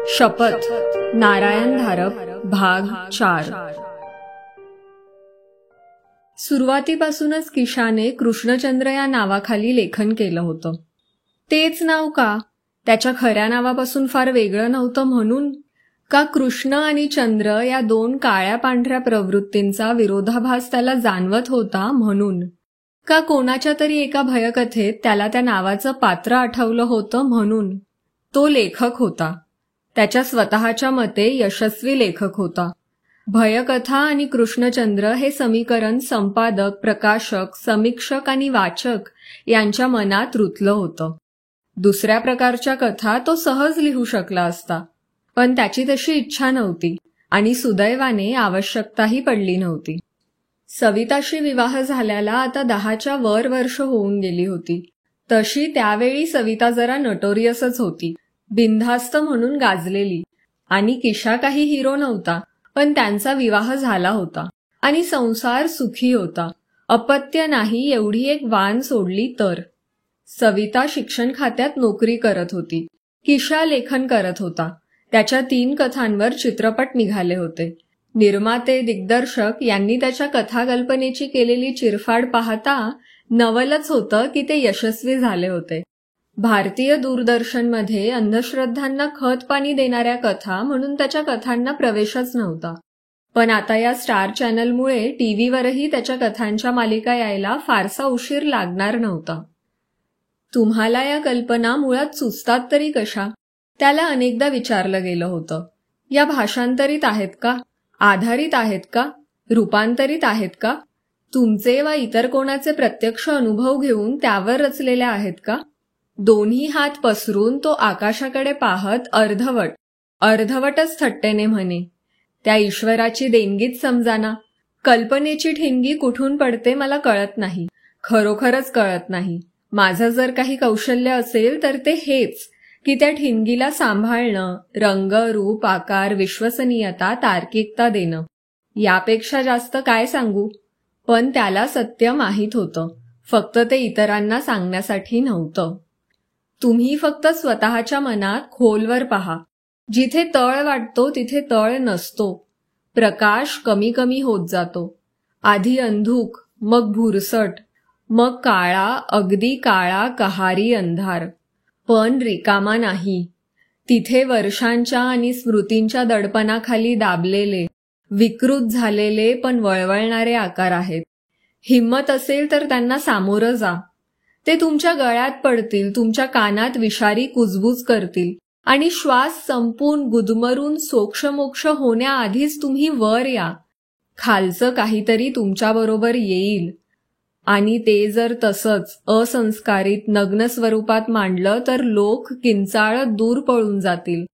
शपथ नारायण धारप भाग 4। सुरुवातीपासूनच किशाने कृष्णचंद्र या नावाखाली लेखन केलं होतं। तेच नाव का? त्याच्या खऱ्या नावापासून फार वेगळं नव्हतं म्हणून? का कृष्ण आणि चंद्र या दोन काळ्या पांढऱ्या प्रवृत्तींचा विरोधाभास त्याला जाणवत होता म्हणून? का कोणाच्या तरी एका भयकथेत त्याला त्या नावाचं पात्र आठवलं होतं म्हणून? तो लेखक होता, त्याच्या स्वतःच्या मते यशस्वी लेखक होता। भयकथा आणि कृष्णचंद्र हे समीकरण संपादक, प्रकाशक, समीक्षक आणि वाचक यांच्या मनात रुतलं होतं। दुसऱ्या प्रकारच्या कथा तो सहज लिहू शकला असता, पण त्याची तशी इच्छा नव्हती आणि सुदैवाने आवश्यकताही पडली नव्हती। सविताशी विवाह झाल्याला आता 10च्या वर वर्ष होऊन गेली होती। तशी त्यावेळी सविता जरा नटोरियसच होती, बिनधास्त म्हणून गाजलेली। आणि किशा काही हिरो नव्हता, पण त्यांचा विवाह झाला होता आणि संसार सुखी होता। अपत्य नाही एवढी एक वाण सोडली तर। सविता शिक्षण खात्यात नोकरी करत होती, किशा लेखन करत होता। त्याच्या 3 कथांवर चित्रपट निघाले होते। निर्माते, दिग्दर्शक यांनी त्याच्या कथाकल्पनेची केलेली चिरफाड पाहता नवलच होतं की ते यशस्वी झाले होते। भारतीय दूरदर्शनमध्ये अंधश्रद्धांना खत पाणी देणाऱ्या कथा म्हणून त्याच्या कथांना प्रवेशच नव्हता, पण आता या स्टार चॅनलमुळे टीव्हीवरही त्याच्या कथांच्या मालिका यायला फारसा उशीर लागणार नव्हता। तुम्हाला या कल्पना मुळात सुचतात तरी कशा? त्याला अनेकदा विचारलं गेलं होतं। या भाषांतरित आहेत का? आधारित आहेत का? रूपांतरित आहेत का? तुमचे वा इतर कोणाचे प्रत्यक्ष अनुभव घेऊन त्यावर रचलेल्या आहेत का? दोन्ही हात पसरून तो आकाशाकडे पाहत अर्धवटच थट्टेने म्हणे, त्या ईश्वराची देणगीच समजाना। कल्पनेची ठिणगी कुठून पडते मला कळत नाही, खरोखरच कळत नाही। माझं जर काही कौशल्य असेल तर ते हेच की त्या ठिणगीला सांभाळणं, रंग, रूप, आकार, विश्वसनीयता, तार्किकता देणं। यापेक्षा जास्त काय सांगू? पण त्याला सत्य माहीत होतं, फक्त ते इतरांना सांगण्यासाठी नव्हतं। तुम्ही फक्त स्वतःच्या मनात खोलवर पहा। जिथे तळ वाटतो तिथे तळ नसतो। प्रकाश कमी कमी होत जातो। आधी अंधुक, मग भुरसट, मग काळा, अगदी काळा कहारी अंधार। पण रिकामा नाही। तिथे वर्षांच्या आणि स्मृतींच्या दडपणाखाली दाबलेले, विकृत झालेले पण वळवळणारे आकार आहेत। हिम्मत असेल तर त्यांना सामोरं जा। ते तुमच्या गळ्यात पडतील, तुमच्या कानात विषारी कुजबूज करतील आणि श्वास संपून गुदमरून सोक्षमोक्ष होण्याआधीच तुम्ही वर या। खालचं काहीतरी तुमच्याबरोबर येईल आणि ते जर तसंच असंस्कारित नग्न स्वरूपात मांडलं तर लोक किंचाळत दूर पळून जातील।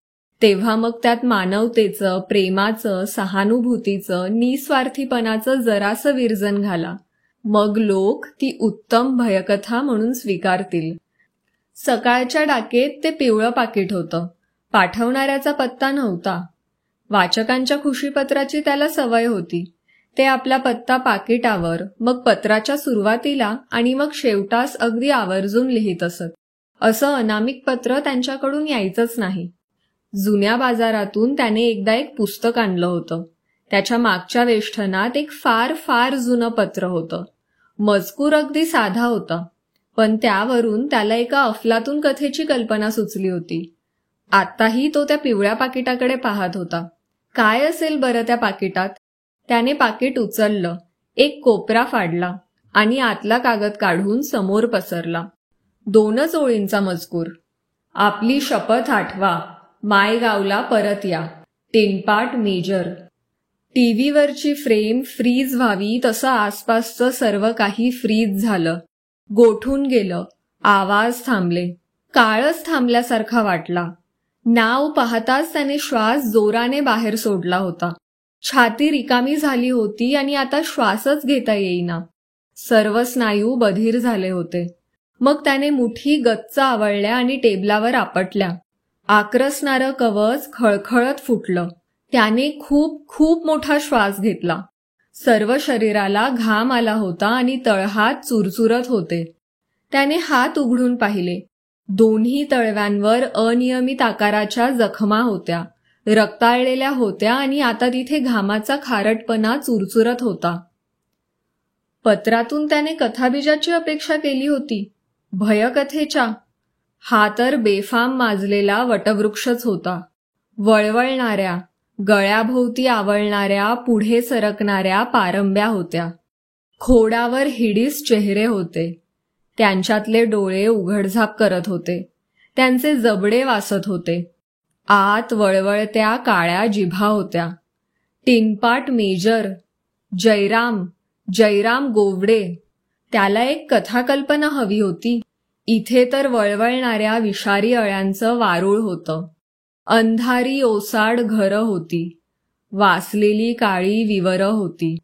तेव्हा मग त्यात मानवतेचं, प्रेमाचं, सहानुभूतीचं, निस्वार्थीपणाचं जरासं विरजन घाला। मग लोक ती उत्तम भयकथा म्हणून स्वीकारतील। सकाळच्या डाकेत ते पिवळं पाकिट होतं। पाठवणाऱ्याचा पत्ता नव्हता। वाचकांच्या खुशीपत्राची त्याला सवय होती। ते आपला पत्ता पाकिटावर, मग पत्राच्या सुरुवातीला आणि मग शेवटास अगदी आवर्जून लिहित असत। असं अनामिक पत्र त्यांच्याकडून यायचंच नाही। जुन्या बाजारातून त्याने एकदा एक पुस्तक आणलं होतं। त्याच्या मागच्या वेष्टनात एक फार जुनं पत्र होतं। मजकूर अगदी साधा होता, पण त्यावरून त्याला एका अफलातून कथेची कल्पना सुचली होती। आत्ताही तो त्या पिवळ्या पाकिटाकडे पाहत होता। काय असेल बरं त्या पाकिटात? त्याने पाकिट उचललं, एक कोपरा फाडला आणि आतला कागद काढून समोर पसरला। 2च ओळींचा मजकूर। आपली शपथ आठवा, मायगावला परत या, टिनपाट मेजर। टीव्हीवरची फ्रेम फ्रीज व्हावी तसं आसपासचं सर्व काही फ्रीज झालं, गोठून गेलं। आवाज थांबले, काळच थांबल्यासारखा वाटला। नाव पाहताच त्याने श्वास जोराने बाहेर सोडला होता। छाती रिकामी झाली होती आणि आता श्वासच घेता येईना। सर्व स्नायू बधीर झाले होते। मग त्याने मुठी गच्च आवळल्या आणि टेबलावर आपटल्या। आक्रसणारं कवच खळखळत फुटलं। त्याने खूप मोठा श्वास घेतला। सर्व शरीराला घाम आला होता आणि तळहात चुरचुरत होते। त्याने हात उघडून पाहिले। दोन्ही तळव्यांवर अनियमित आकाराच्या जखमा होत्या, रक्ताळलेल्या होत्या आणि आता तिथे घामाचा खारटपणा चुरचुरत होता. पत्रातून त्याने कथाबीजाची अपेक्षा केली होती, भयकथेच्या. हा तर बेफाम माजलेला वटवृक्षच होता. वळवळणाऱ्या, गळ्याभोवती आवळणाऱ्या, पुढे सरकणाऱ्या पारंब्या होत्या. खोडावर हिडीस चेहरे होते. त्यांच्यातले डोळे उघडझाप करत होते. त्यांचे जबडे वासत होते. आत वळवळत्या काळ्या जिभा होत्या. टिनपाट मेजर, जयराम गोवडे. त्याला एक कथाकल्पना हवी होती. इथे तर वळवळणाऱ्या विषारी अळ्यांचं वारूळ होतं. अंधारी ओसाड घरं होती. वासलेली काळी विवरं होती.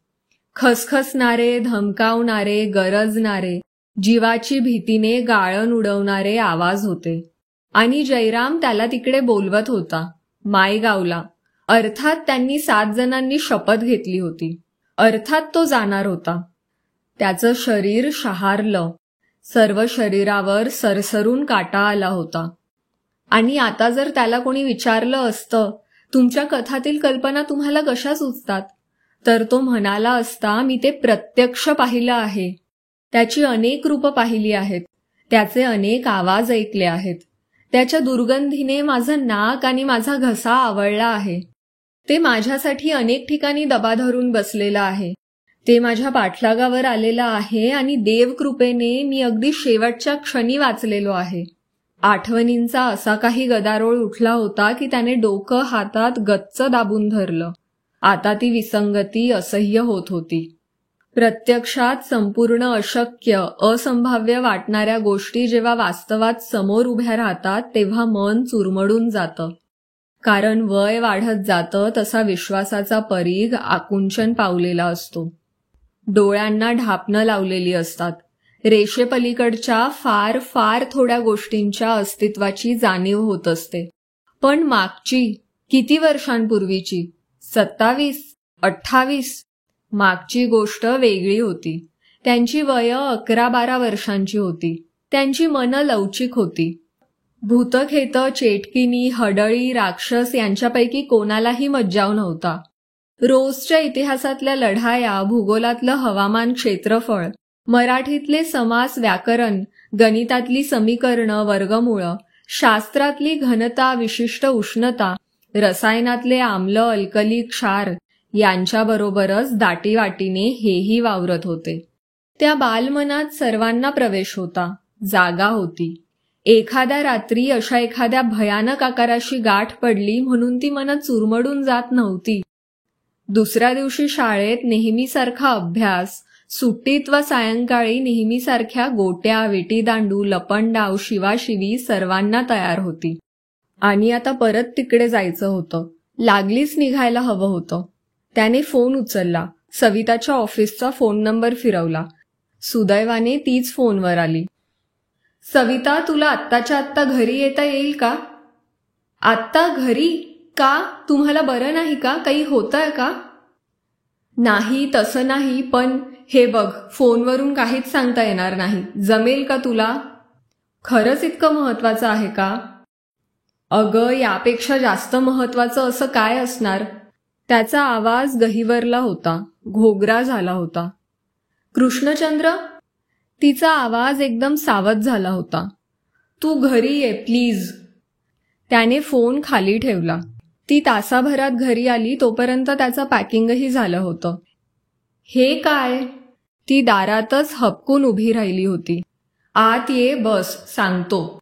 खसखसणारे, धमकावणारे, गरजणारे, जीवाची भीतीने गाळण उडवणारे आवाज होते. आणि जयराम त्याला तिकडे बोलवत होता, मायगावला. अर्थात त्यांनी 7 जणांनी शपथ घेतली होती. अर्थात तो जाणार होता. त्याचं शरीर शहारलं. सर्व शरीरावर सरसरून काटा आला होता. आणि आता जर त्याला कोणी विचारलं असतं, तुमच्या कथातील कल्पना तुम्हाला कशा सुचतात, तर तो म्हणाला असता, मी ते प्रत्यक्ष पाहिलं आहे. त्याची अनेक रूपं पाहिली आहेत. त्याचे अनेक आवाज ऐकले आहेत. त्याच्या दुर्गंधीने माझं नाक आणि माझा घसा आवळला आहे. ते माझ्यासाठी अनेक ठिकाणी दबा धरून बसलेलं आहे. ते माझ्या पाठलागावर आलेलं आहे आणि देवकृपेने मी अगदी शेवटच्या क्षणी वाचलेलो आहे. आठवणींचा असा काही गदारोळ उठला होता की त्याने डोकं हातात गच्च दाबून धरलं. आता ती विसंगती असह्य होत होती. प्रत्यक्षात संपूर्ण अशक्य, असंभाव्य वाटणाऱ्या गोष्टी जेव्हा वास्तवात समोर उभ्या राहतात तेव्हा मन चुरमडून जातं. कारण वय वाढत जातं तसा विश्वासाचा परीघ आकुंचन पावलेला असतो. डोळ्यांना ढापणं लावलेली असतात. रेषेपलीकडच्या फार फार थोड्या गोष्टींच्या अस्तित्वाची जाणीव होत असते. पण मागची, किती वर्षांपूर्वीची, 27, 28, मागची गोष्ट वेगळी होती. त्यांची वयं 11-12 वर्षांची होती. त्यांची मनं लवचिक होती. भूतखेत, चेटकिनी, हडळी, राक्षस यांच्यापैकी कोणालाही मज्जाव नव्हता. रोजच्या इतिहासातल्या लढाया, भूगोलातलं हवामान, क्षेत्रफळ, मराठीतले समास, व्याकरण, गणितातली समीकरणं, वर्गमूळं, शास्त्रातली घनता, विशिष्ट उष्णता, रसायनातले आम्ल, अल्कली, क्षार यांच्याबरोबरच दाटीवाटीने हेही वावरत होते. त्या बालमनात सर्वांना प्रवेश होता, जागा होती. एखाद्या रात्री अशा एखाद्या भयानक आकाराशी गाठ पडली म्हणून ती मनं चुरमडून जात नव्हती. दुसऱ्या दिवशी शाळेत नेहमीसारखा अभ्यास, सुट्टीत व सायंकाळी नेहमीसारख्या गोट्या, विटीदांडू, लपंडाव, शिवाशिवी सर्वांना तयार होती. आणि आता परत तिकडे जायचं होतं. लागलीच निघायला हवं होतं. त्याने फोन उचलला. सविताच्या ऑफिसचा फोन नंबर फिरवला. सुदैवाने तीच फोनवर आली. सविता, तुला आत्ताच्या आत्ता घरी येता येईल का? आत्ता घरी? का? तुम्हाला बरं नाही का? काही होतंय का? नाही, तसं नाही, पण हे बघ, फोनवरून काहीच सांगता येणार नाही. जमेल का तुला? खरंच इतकं महत्वाचं आहे का? अगं, यापेक्षा जास्त महत्वाचं असं काय असणार? त्याचा आवाज गहिवरला होता, घोगरा झाला होता. कृष्णचंद्र? तिचा आवाज एकदम सावध झाला होता. तू घरी ये प्लीज. त्याने फोन खाली ठेवला. ती तासाभरात घरी आली तोपर्यंत त्याचं पॅकिंगही झालं होतं. हे काय? ती दारातच हबकून उभी राहिली होती. आत ये, बस, सांगतो.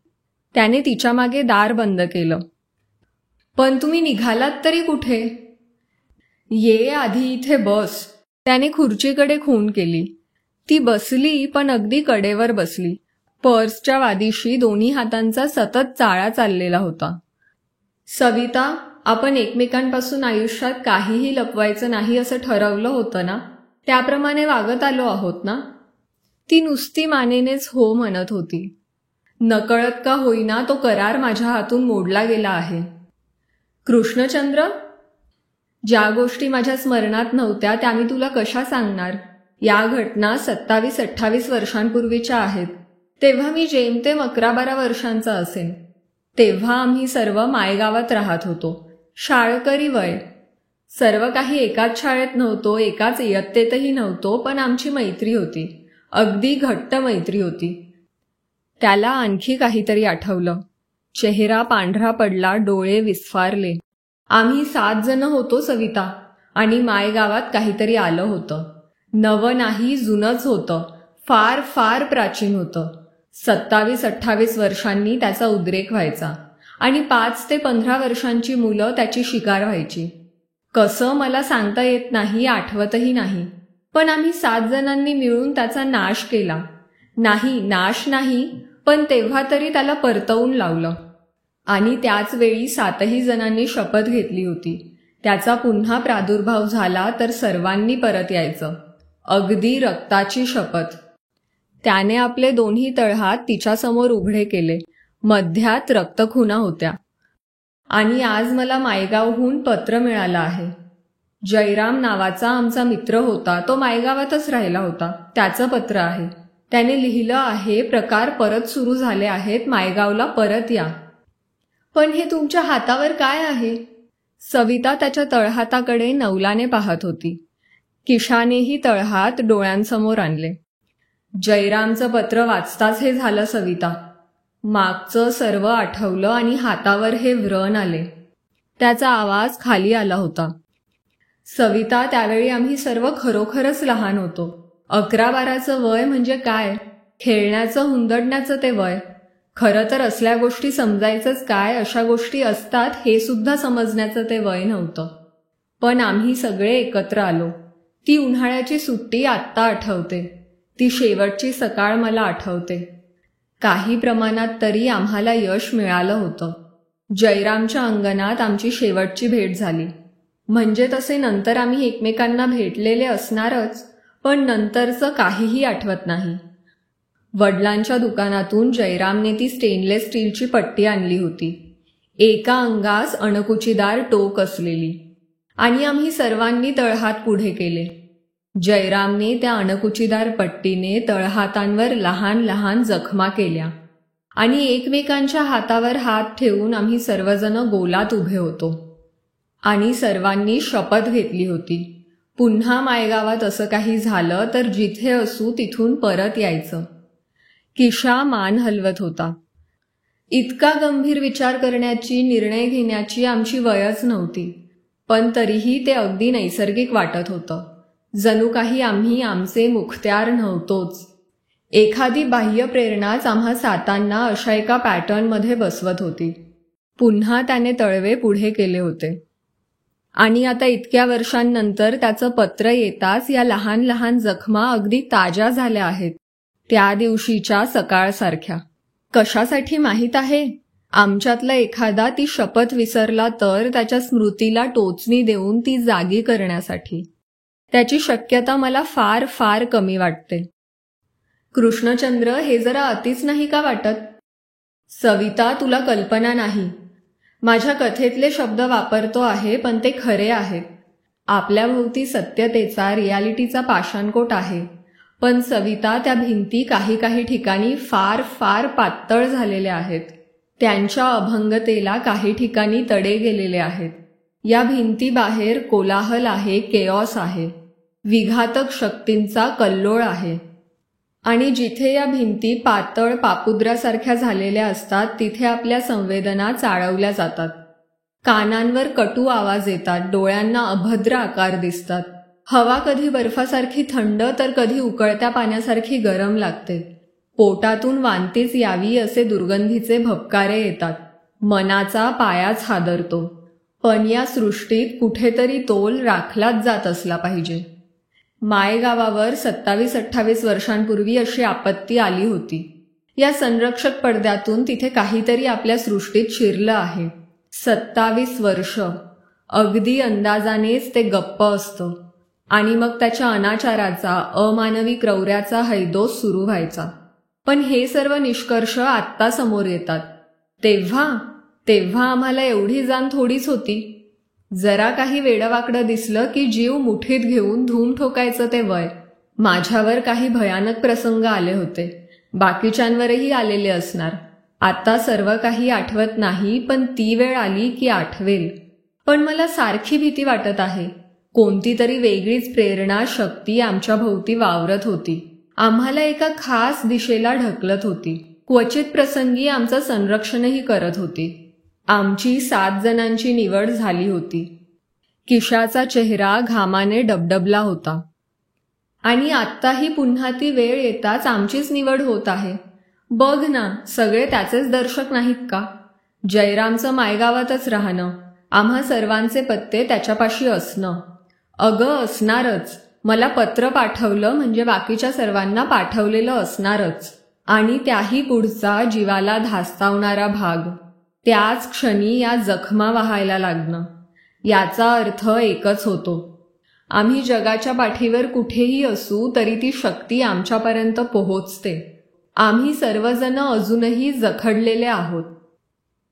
त्याने तिच्या मागे दार बंद केलं. पण तुम्ही निघालात तरी कुठे? ये आधी इथे बस. त्याने खुर्चीकडे खूण केली. ती बसली, पण अगदी कडेवर बसली. पर्सच्या वादिशी दोन्ही हातांचा सतत चाळा चाललेला होता. सविता, आपण एकमेकांपासून आयुष्यात काहीही लपवायचं नाही असं ठरवलं होतं ना? त्याप्रमाणे वागत आलो आहोत ना? ती नुसती मानेनेच हो म्हणत होती. नकळत का होईना तो करार माझ्या हातून मोडला गेला आहे. कृष्णचंद्र? ज्या गोष्टी माझ्या स्मरणात नव्हत्या त्या मी तुला कशा सांगणार? या घटना 27-28 वर्षांपूर्वीच्या आहेत. तेव्हा मी जेमतेम 11-12 वर्षांचा असेन. तेव्हा आम्ही सर्व मायगावात राहत होतो. शाळकरी वय. सर्व काही एकाच शाळेत नव्हतो, एकाच इयत्तेतही नव्हतो, पण आमची मैत्री होती. अगदी घट्ट मैत्री होती. त्याला आणखी काहीतरी आठवलं. चेहरा पांढरा पडला, डोळे विस्फारले. आम्ही 7 जण होतो सविता, आणि मायगावात काहीतरी आलं होतं. नवं नाही, जुनंच होतं. फार फार प्राचीन होतं. 27-28 वर्षांनी त्याचा उद्रेक व्हायचा आणि 5 ते 15 वर्षांची मुलं त्याची शिकार व्हायची. कसं मला सांगता येत नाही, आठवतही नाही. पण आम्ही 7 जणांनी मिळून त्याचा नाश केला. नाही, नाश नाही, पण तेव्हा तरी त्याला परतवून लावलं. आणि त्याच वेळी 7ही जणांनी शपथ घेतली होती, त्याचा पुन्हा प्रादुर्भाव झाला तर सर्वांनी परत यायचं. अगदी रक्ताची शपथ. त्याने आपले 2ही तळहात तिच्यासमोर उघडे केले. मध्यात रक्तखुणा होत्या. आणि आज मला मायगावहून पत्र मिळालं आहे. जयराम नावाचा आमचा मित्र होता, तो मायगावातच राहिला होता. त्याचं पत्र आहे. त्याने लिहिलं आहे, प्रकार परत सुरू झाले आहेत, मायगावला परत या. पण हे तुमच्या हातावर काय आहे? सविता त्याच्या तळहाताकडे नवलाने पाहत होती. किशानेही तळहात डोळ्यांसमोर आणले. जयरामचं पत्र वाचताच हे झालं सविता. मागचं सर्व आठवलं आणि हातावर हे व्रण आले. त्याचा आवाज खाली आला होता. सविता, त्यावेळी आम्ही सर्व खरोखरच लहान होतो. 11-12चं वय म्हणजे काय? खेळण्याचं, हुंदडण्याचं ते वय. खरं तर असल्या गोष्टी समजायचंच काय, अशा गोष्टी असतात हे सुद्धा समजण्याचं ते वय नव्हतं. पण आम्ही सगळे एकत्र आलो. ती उन्हाळ्याची सुट्टी आत्ता आठवते. ती शेवटची सकाळ मला आठवते. काही प्रमाणात तरी आम्हाला यश मिळालं होतं. जयरामच्या अंगणात आमची शेवटची भेट झाली. म्हणजे तसे नंतर आम्ही एकमेकांना भेटलेले असणारच, पण नंतरचं काहीही आठवत नाही. वडिलांच्या दुकानातून जयरामने ती स्टेनलेस स्टीलची पट्टी आणली होती, एका अंगास अणकुचीदार टोक असलेली. आणि आम्ही सर्वांनी तळहात पुढे केले. जयरामने त्या अणकुचीदार पट्टीने तळहातांवर लहान लहान जखमा केल्या आणि एकमेकांच्या हातावर हात ठेवून आम्ही सर्वजण गोलात उभे होतो. आणि सर्वांनी शपथ घेतली होती, पुन्हा मायगावात असं काही झालं तर जिथे असू तिथून परत यायचं. किशा मान हलवत होता. इतका गंभीर विचार करण्याची, निर्णय घेण्याची आमची वयच नव्हती, पण तरीही ते अगदी नैसर्गिक वाटत होतं. जणू काही आम्ही आमचे मुखत्यार नव्हतोच. एखादी बाह्य प्रेरणाच आम्हा 7 अशा एका पॅटर्नमध्ये बसवत होती. पुन्हा त्याने तळवे पुढे केले होते. आणि आता इतक्या वर्षांनंतर त्याचं पत्र येताच या लहान लहान जखमा अगदी ताज्या झाल्या आहेत, त्या दिवशीच्या सकाळसारख्या. कशासाठी माहीत आहे? आमच्यातला एखादा ती शपथ विसरला तर त्याच्या स्मृतीला टोचणी देऊन ती जागी करण्यासाठी. त्याची शक्यता मला फार फार कमी वाटते. कृष्णचंद्र, हे जरा अतिच नाही का वाटत? सविता, तुला कल्पना नाही. माझ्या कथेतले शब्द वापरतो आहे, पण ते खरे आहेत. आपल्याभोवती सत्यतेचा, रियालिटीचा पाषाणकोट आहे. पण सविता, त्या भिंती काही काही ठिकाणी फार फार पातळ झालेल्या आहेत. त्यांच्या अभंगतेला काही ठिकाणी तडे गेलेले आहेत. या भिंतीबाहेर कोलाहल आहे, केऑस आहे, विघातक शक्तींचा कल्लोळ आहे. आणि जिथे या भिंती पातळ पापुद्रासारख्या झालेल्या असतात तिथे आपल्या संवेदना चाळवल्या जातात. कानांवर कटू आवाज येतात, डोळ्यांना अभद्र आकार दिसतात. हवा कधी बर्फासारखी थंड तर कधी उकळत्या पाण्यासारखी गरम लागते. पोटातून वांतीच यावी असे दुर्गंधीचे भपकारे येतात. मनाचा पायाच हादरतो. पण या सृष्टीत कुठेतरी तोल राखलाच जात असला पाहिजे. मायगावावर 27-28 वर्षांपूर्वी अशी आपत्ती आली होती. या संरक्षक पडद्यातून तिथे काहीतरी आपल्या सृष्टीत शिरलं आहे. 27 वर्ष. अगदी अंदाजानेच ते गप्प असतं. आणि मग त्याच्या अनाचाराचा, अमानवी क्रौर्याचा हैदोस सुरू व्हायचा. पण हे सर्व निष्कर्ष आत्ता समोर येतात. तेव्हा आम्हाला एवढी जाण थोडीच होती. जरा काही वेडवाकडं दिसलं की जीव मुठीत घेऊन धूम ठोकायचं ते वय. माझ्यावर काही भयानक प्रसंग आले होते. बाकीच्यांवरही आलेले असणार. आता सर्व काही आठवत नाही, पण ती वेळ आली की आठवेल. पण मला सारखी भीती वाटत आहे. कोणती तरी वेगळीच प्रेरणा, शक्ती आमच्या भोवती वावरत होती. आम्हाला एका खास दिशेला ढकलत होती. क्वचित प्रसंगी आमचं संरक्षणही करत होती. आमची 7 जणांची निवड झाली होती. किशाचा चेहरा घामाने डबडबला होता. आणि आत्ताही पुन्हा ती वेळ येताच आमचीच निवड होत आहे. बघ ना, सगळे त्याचेच दर्शक नाहीत का? जयरामचं मायगावातच राहणं, आम्हा सर्वांचे पत्ते त्याच्यापाशी असणं. अगं असणारच. मला पत्र पाठवलं म्हणजे बाकीच्या सर्वांना पाठवलेलं असणारच. आणि त्याही पुढचा जीवाला धास्तावणारा भाग. त्याच क्षणी या जखमा वाहायला लागणं. याचा अर्थ एकच होतो. आम्ही जगाच्या पाठीवर कुठेही असू तरी ती शक्ती आमच्यापर्यंत पोहोचते. आम्ही सर्वजण अजूनही जखडलेले आहोत.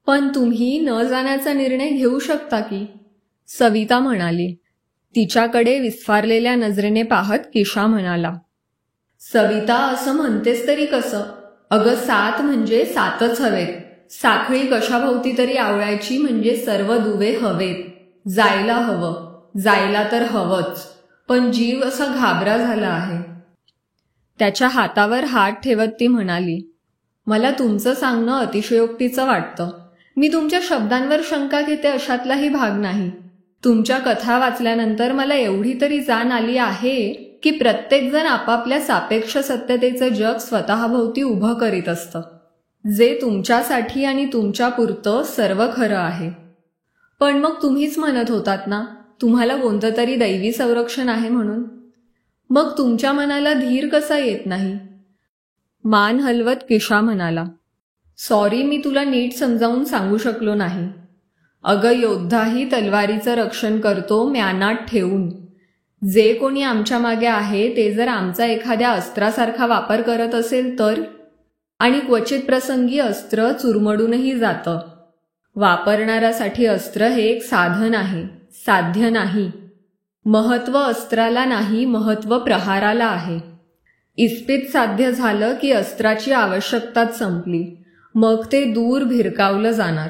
पण तुम्ही न जाण्याचा निर्णय घेऊ शकता की? सविता म्हणाली. तिच्याकडे विस्फारलेल्या नजरेने पाहत किशा म्हणाला. सविता, असं म्हणतेस तरी कसं? अगं 7 म्हणजे 7च हवेत. साखळी कशाभोवती तरी आवळायची म्हणजे सर्व दुवे हवेत. जायला हवं. जायला तर हवंच. पण जीव असा घाबरा झाला आहे. त्याच्या हातावर हात ठेवत ती म्हणाली. मला तुमचं सांगणं अतिशयोक्तीचं वाटतं. मी तुमच्या शब्दांवर शंका घेते अशातलाही भाग नाही. तुमच्या कथा वाचल्यानंतर मला एवढी तरी जाण आली आहे की प्रत्येकजण आपापल्या सापेक्ष सत्यतेचं जग स्वतःभोवती उभं करीत असतं, जे तुमच्यासाठी आणि तुमच्यापुरतं सर्व खरं आहे. पण मग तुम्हीच म्हणत होतात ना, तुम्हाला कोणतं तरी दैवी संरक्षण आहे म्हणून. मग तुमच्या मनाला धीर कसा येत नाही? मान हलवत किशा म्हणाला. सॉरी, मी तुला नीट समजावून सांगू शकलो नाही. अगं, योद्धाही तलवारीचं रक्षण करतो म्यानात ठेवून. जे कोणी आमच्या मागे आहे ते जर आमचा एखाद्या अस्त्रासारखा वापर करत असेल तर? आणि क्वचित प्रसंगी अस्त्र चुरमडूनही जातं. वापरणाऱ्यासाठी अस्त्र हे एक साधन आहे, साध्य नाही. महत्त्व अस्त्राला नाही, महत्त्व प्रहाराला आहे. इस्पित साध्य झालं की अस्त्राची आवश्यकताच संपली. मग ते दूर भिरकावलं जाणार.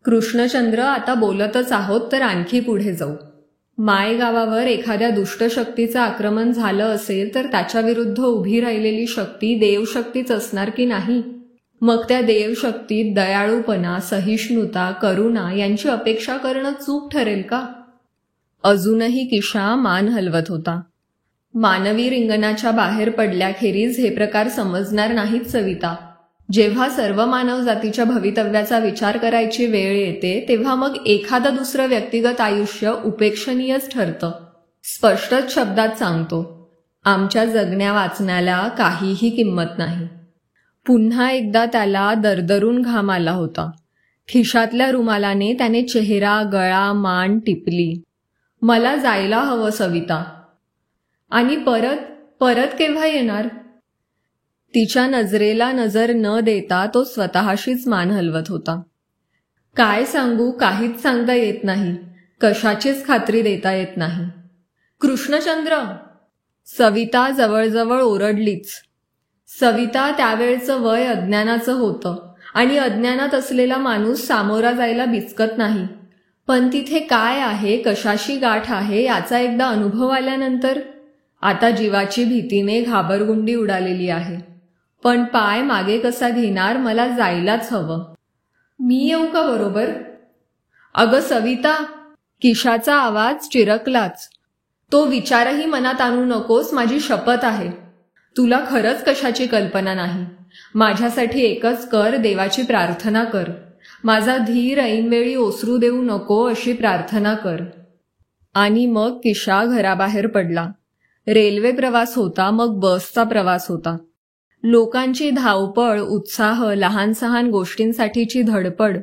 कृष्णचंद्र, आता बोलतच आहोत तर आणखी पुढे जाऊ. मायगावावर एखाद्या दुष्ट शक्तीचं आक्रमण झालं असेल तर त्याच्याविरुद्ध उभी राहिलेली शक्ती देवशक्तीच असणार की नाही? मग त्या देवशक्तीत दयाळूपणा, सहिष्णुता, करुणा यांची अपेक्षा करणं चूक ठरेल का? अजूनही किशा मान हलवत होता. मानवी रिंगणाच्या बाहेर पडल्याखेरीज हे प्रकार समजणार नाहीत सविता. जेव्हा सर्व मानव जातीच्या भवितव्याचा विचार करायची वेळ येते तेव्हा मग एखादं दुसरं व्यक्तिगत आयुष्य उपेक्षणीयच ठरतं. स्पष्टच शब्दात सांगतो, आमच्या जगण्या वाचण्याला काहीही किंमत नाही. पुन्हा एकदा त्याला दरदरून घाम आला होता. खिशातल्या रुमालाने त्याने चेहरा, गळा, मान टिपली. मला जायला हवं सविता. आणि परत केव्हा येणार? तिच्या नजरेला नजर न देता तो स्वतःशीच मान हलवत होता. काय सांगू, काहीच सांगता येत नाही. कशाचीच खात्री देता येत नाही. कृष्णचंद्र! सविता जवळजवळ ओरडलीच. सविता, त्यावेळचं वय अज्ञानाचं होतं आणि अज्ञानात असलेला माणूस सामोरा जायला बिचकत नाही. पण तिथे काय आहे, कशाशी गाठ आहे याचा एकदा अनुभव आल्यानंतर आता जीवाची भीतीने घाबरगुंडी उडालेली आहे. पण पाय मागे कसा घेणार? मला जायलाच हवं. मी येऊ का बरोबर? अगं सविता! किशाचा आवाज चिरकलाच. तो विचारही मनात आणू नकोस, माझी शपथ आहे. तुला खरंच कशाची कल्पना नाही. माझ्यासाठी एकच कर, देवाची प्रार्थना कर. माझा धीर ऐनवेळी ओसरू देऊ नको अशी प्रार्थना कर. आणि मग किशा घराबाहेर पडला. रेल्वे प्रवास होता, मग बसचा प्रवास होता. लोकांची धावपळ, उत्साह, लहान सहान गोष्टींसाठीची धडपड,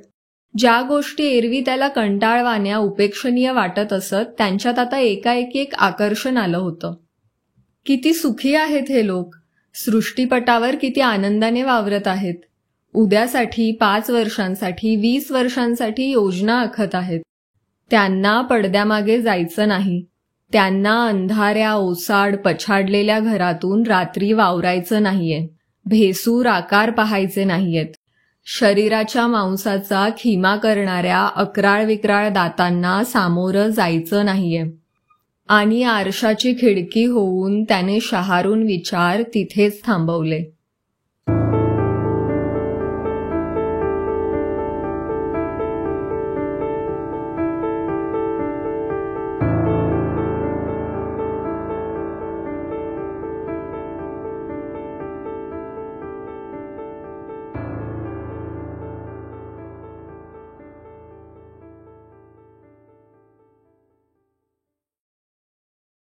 ज्या गोष्टी एरवी त्याला कंटाळवाण्या, उपेक्षणीय वाटत असत, त्यांच्यात आता एकाएकी एक आकर्षण आलं होतं. किती सुखी आहेत हे लोक. सृष्टीपटावर किती आनंदाने वावरत आहेत. उद्यासाठी, 5 वर्षांसाठी, 20 वर्षांसाठी योजना आखत आहेत. त्यांना पडद्यामागे जायचं नाही. त्यांना अंधाऱ्या, ओसाड, पछाडलेल्या घरातून रात्री वावरायचं नाहीये. भेसूर आकार पाहायचे नाहीयेत. शरीराच्या मांसाचा खिमा करणाऱ्या अक्राळ विक्राळ दातांना सामोरं जायचं नाहीये. आणि आरशाची खिडकी होऊन त्याने शहारून विचार तिथेच थांबवले.